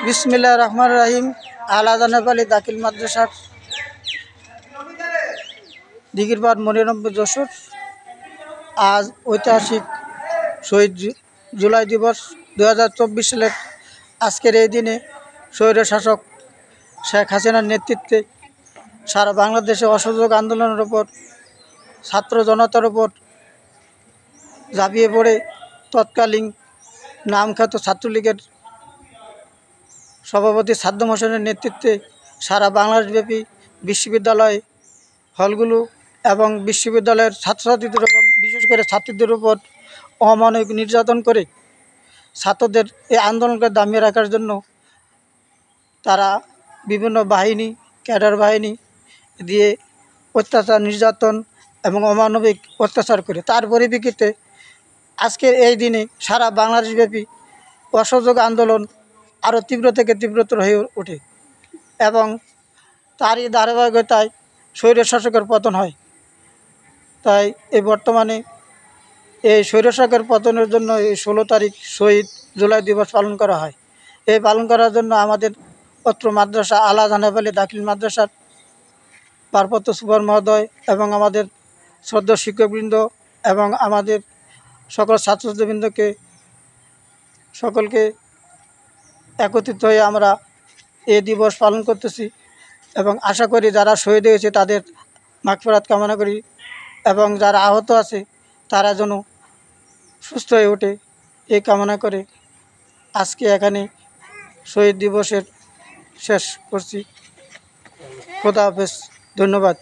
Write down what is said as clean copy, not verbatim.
বিসমিল্লাহির রহমানির রহিম। আলাদানাবালি দাখিল মাদ্রাসার দিঘিরপাড় ৯৯ যশোর। আজ ঐতিহাসিক শহীদ জুলাই দিবস ২০২৪ সালের আজকের এই দিনে স্বৈরশাসক শেখ হাসিনার নেতৃত্বে সারা বাংলাদেশে অসহযোগ আন্দোলনের ওপর ছাত্র জনতার ওপর ঝাঁপিয়ে পড়ে তৎকালীন নামখ্যাত ছাত্রলীগের সভাপতি সাদ্দাম হোসেনের নেতৃত্বে সারা বাংলাদেশব্যাপী বিশ্ববিদ্যালয় হলগুলো এবং বিশ্ববিদ্যালয়ের ছাত্রছাত্রীদের এবং বিশেষ করে ছাত্রীদের উপর অমানবিক নির্যাতন করে ছাত্রদের এই আন্দোলনকে দামিয়ে রাখার জন্য তারা বিভিন্ন বাহিনী, ক্যাডার বাহিনী দিয়ে অত্যাচার, নির্যাতন এবং অমানবিক অত্যাচার করে। তার পরিপ্রেক্ষিতে আজকের এই দিনে সারা বাংলাদেশব্যাপী অসহযোগ আন্দোলন আরও তীব্র থেকে তীব্রতর হয়ে ওঠে এবং তারই ধারাবাহিকতায় স্বৈরশাসকের পতন হয়। তাই এই বর্তমানে এই স্বৈরশাসকের পতনের জন্য এই ১৬ তারিখ শহীদ জুলাই দিবস পালন করা হয়। এই পালন করার জন্য আমাদের অত্র মাদ্রাসা আলাদানাবালি দাখিল মাদ্রাসার ভারপ্রাপ্ত সুপার মহোদয় এবং আমাদের শ্রদ্ধেয় শিক্ষকবৃন্দ এবং আমাদের সকল ছাত্রছাত্রীবৃন্দকে সকলকে একত্রিত হয়ে আমরা এই দিবস পালন করতেছি এবং আশা করি যারা শহীদ হয়েছে তাদের মাগফিরাত কামনা করি এবং যারা আহত আছে তারা যেন সুস্থ হয়ে ওঠে এই কামনা করে আজকে এখানে শহীদ দিবসের শেষ করছি। খোদা হাফেজ, ধন্যবাদ।